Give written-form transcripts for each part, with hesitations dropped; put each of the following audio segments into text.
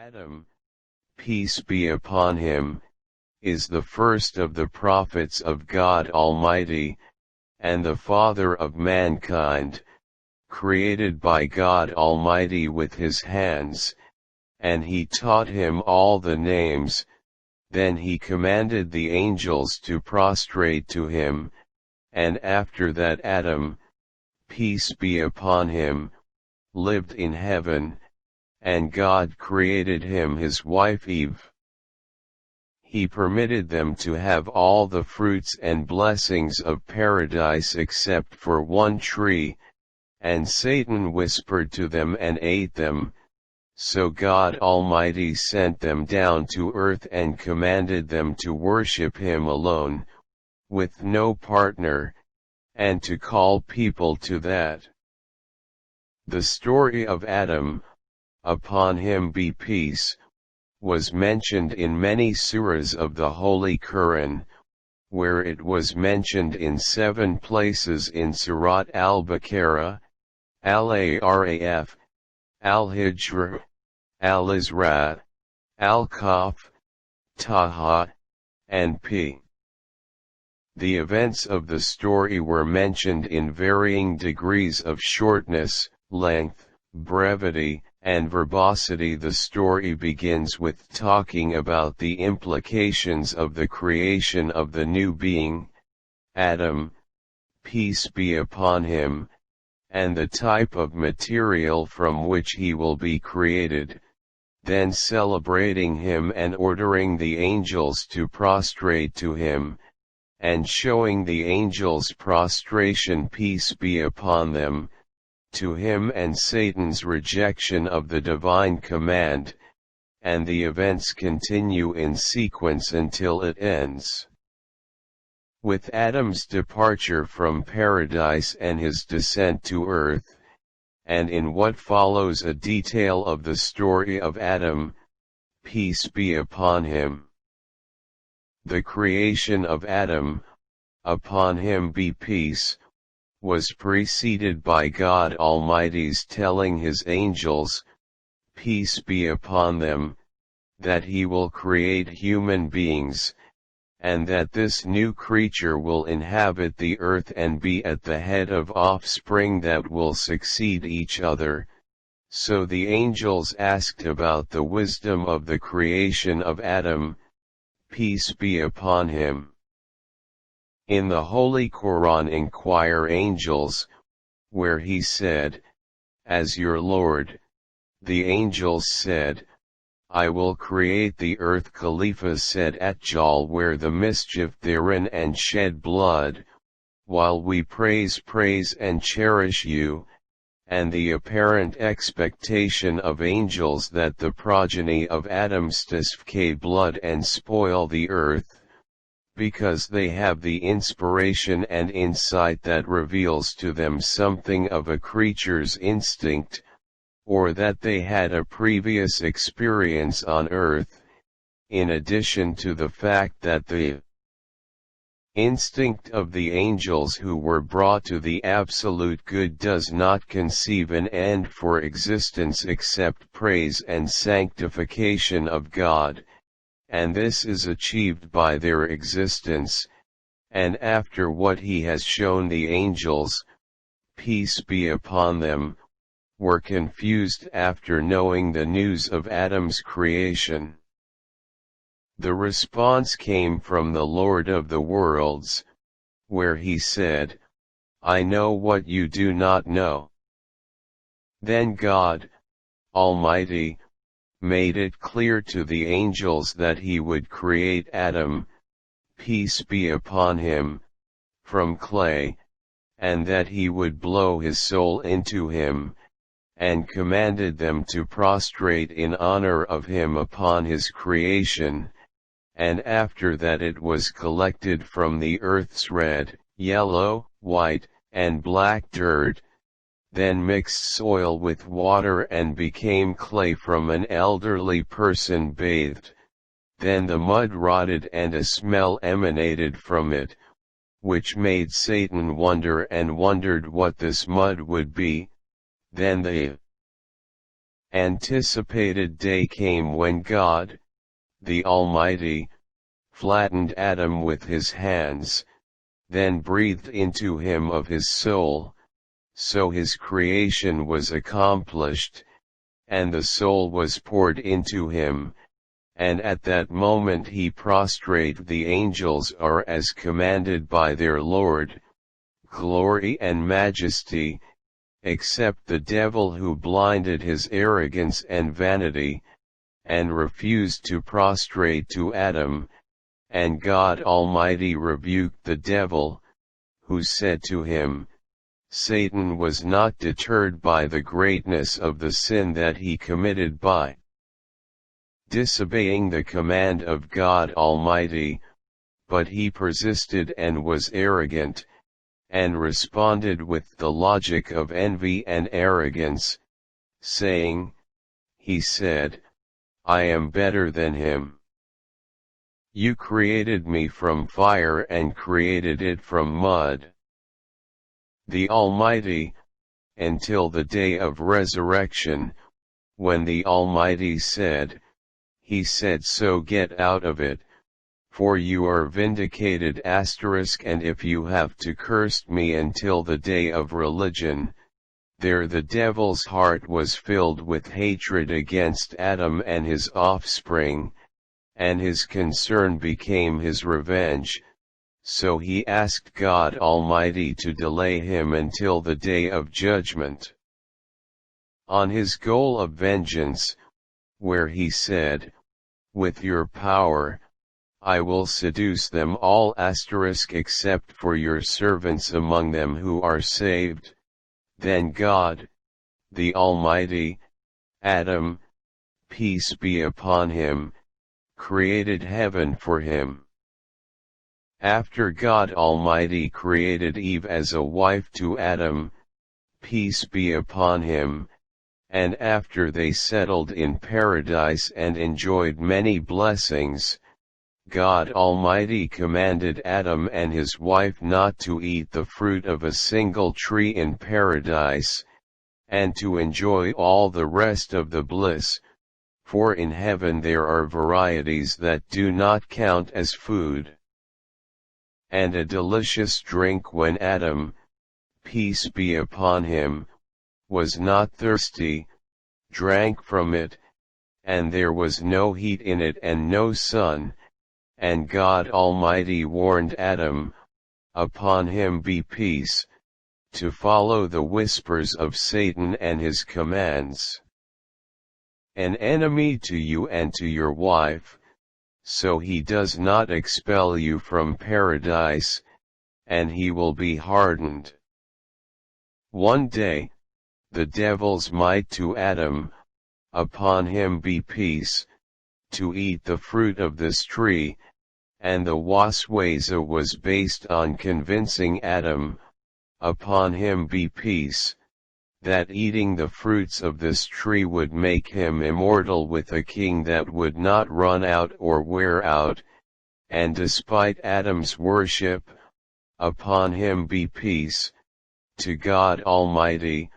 Adam, peace be upon him, is the first of the prophets of God Almighty, and the father of mankind, created by God Almighty with his hands, and he taught him all the names. Then he commanded the angels to prostrate to him, and after that Adam, peace be upon him, lived in heaven, and God created him his wife Eve. He permitted them to have all the fruits and blessings of paradise except for one tree, and Satan whispered to them and ate them. So God Almighty sent them down to earth and commanded them to worship Him alone, with no partner, and to call people to that. The story of Adam, upon him be peace, was mentioned in many surahs of the Holy Quran, where it was mentioned in 7 places in Surat al-Baqarah, Al-Araf, Al-Hijr, Al-Isra, Al-Kahf, Taha, and P. The events of the story were mentioned in varying degrees of shortness, length, brevity, and verbosity. The story begins with talking about the implications of the creation of the new being, Adam, peace be upon him, and the type of material from which he will be created, then celebrating him and ordering the angels to prostrate to him, and showing the angels' prostration peace be upon them, to him, and Satan's rejection of the divine command, and the events continue in sequence until it ends with Adam's departure from paradise and his descent to earth, and in what follows a detail of the story of Adam, peace be upon him. The creation of Adam, upon him be peace, was preceded by God Almighty's telling his angels, peace be upon them, that he will create human beings, and that this new creature will inhabit the earth and be at the head of offspring that will succeed each other. So the angels asked about the wisdom of the creation of Adam, peace be upon him. In the Holy Quran inquire angels, where he said, as your Lord. The angels said, I will create the earth. Khalifa said Atjal, where the mischief therein and shed blood, while we praise and cherish you, and the apparent expectation of angels that the progeny of Adam stifk blood and spoil the earth, because they have the inspiration and insight that reveals to them something of a creature's instinct, or that they had a previous experience on earth, in addition to the fact that the instinct of the angels who were brought to the absolute good does not conceive an end for existence except praise and sanctification of God, and this is achieved by their existence, and after what he has shown the angels, peace be upon them, were confused after knowing the news of Adam's creation. The response came from the Lord of the worlds, where he said, I know what you do not know. Then God, Almighty, made it clear to the angels that he would create Adam, peace be upon him, from clay, and that he would blow his soul into him, and commanded them to prostrate in honor of him upon his creation, and after that it was collected from the earth's red, yellow, white, and black dirt, then mixed soil with water and became clay from an elderly person bathed, then the mud rotted and a smell emanated from it, which made Satan wonder and wondered what this mud would be. Then the anticipated day came when God, the Almighty, flattened Adam with his hands, then breathed into him of his soul, so his creation was accomplished, and the soul was poured into him, and at that moment he prostrate the angels are as commanded by their Lord, glory and majesty, except the devil who blinded his arrogance and vanity, and refused to prostrate to Adam, and God Almighty rebuked the devil, who said to him, Satan was not deterred by the greatness of the sin that he committed by disobeying the command of God Almighty, but he persisted and was arrogant, and responded with the logic of envy and arrogance, saying, he said, I am better than him. You created me from fire and created it from mud. The Almighty, until the day of resurrection, when the Almighty said, He said so get out of it, for you are vindicated *, and if you have to curse me until the day of religion, there the devil's heart was filled with hatred against Adam and his offspring, and his concern became his revenge, so he asked God Almighty to delay him until the day of judgment. On his goal of vengeance, where he said, with your power, I will seduce them all except for your servants among them who are saved, then God, the Almighty, Adam, peace be upon him, created heaven for him. After God Almighty created Eve as a wife to Adam, peace be upon him, and after they settled in paradise and enjoyed many blessings, God Almighty commanded Adam and his wife not to eat the fruit of a single tree in paradise, and to enjoy all the rest of the bliss, for in heaven there are varieties that do not count as food. And a delicious drink when Adam, peace be upon him, was not thirsty, drank from it, and there was no heat in it and no sun, and God Almighty warned Adam, upon him be peace, to follow the whispers of Satan and his commands. An enemy to you and to your wife, so he does not expel you from paradise, and he will be hardened. One day, the devil's might to Adam, upon him be peace, to eat the fruit of this tree, and the waswaza was based on convincing Adam, upon him be peace, that eating the fruits of this tree would make him immortal with a king that would not run out or wear out, and despite Adam's worship, upon him be peace, to God Almighty,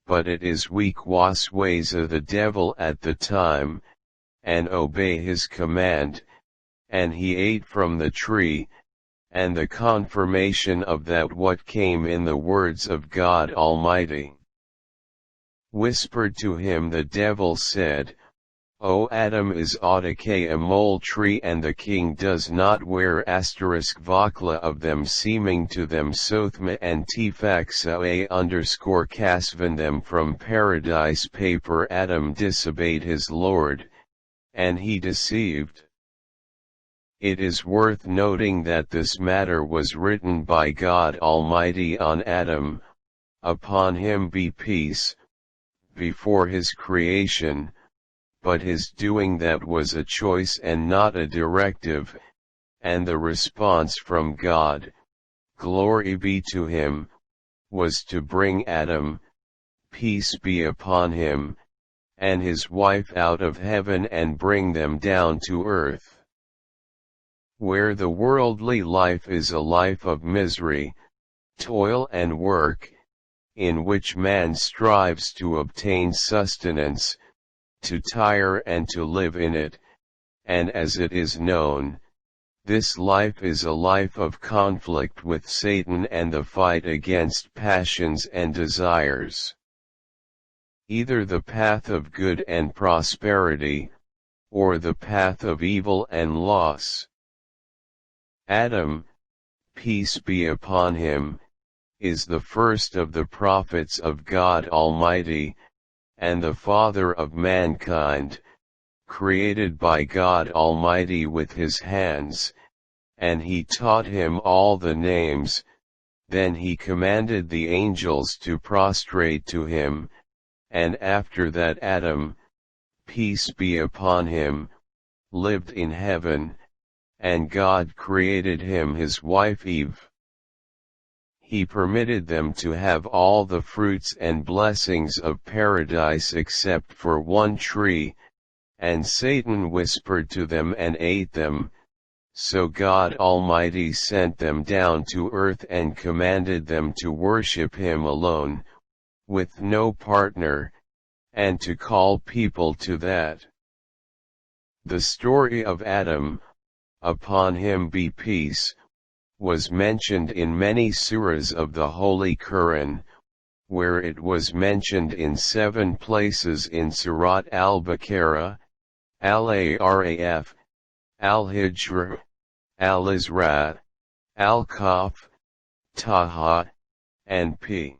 but it is weak waswaza the devil at the time, and obey his command, and he ate from the tree, and the confirmation of that what came in the words of God Almighty. Whispered to him the devil said, O Adam is autake a mole tree and the king does not wear *vokla of them seeming to them sothma and tifaxa a _kasvan them from paradise paper Adam disobeyed his Lord, and he deceived. It is worth noting that this matter was written by God Almighty on Adam, upon him be peace, before his creation, but his doing that was a choice and not a directive, and the response from God, glory be to him, was to bring Adam, peace be upon him, and his wife out of heaven and bring them down to earth. Where the worldly life is a life of misery, toil and work, in which man strives to obtain sustenance, to tire and to live in it, and as it is known, this life is a life of conflict with Satan and the fight against passions and desires. Either the path of good and prosperity, or the path of evil and loss. Adam, peace be upon him, is the first of the prophets of God Almighty, and the father of mankind, created by God Almighty with his hands, and he taught him all the names. Then he commanded the angels to prostrate to him, and after that Adam, peace be upon him, lived in heaven, and God created him his wife Eve. He permitted them to have all the fruits and blessings of paradise except for one tree, and Satan whispered to them and ate them. So God Almighty sent them down to earth and commanded them to worship Him alone, with no partner, and to call people to that. The story of Adam, upon him be peace, was mentioned in many surahs of the Holy Quran, where it was mentioned in 7 places in Surat Al-Baqarah, Al-Araf, Al-Hijr, Al-Isra, Al-Kahf, Taha, and p.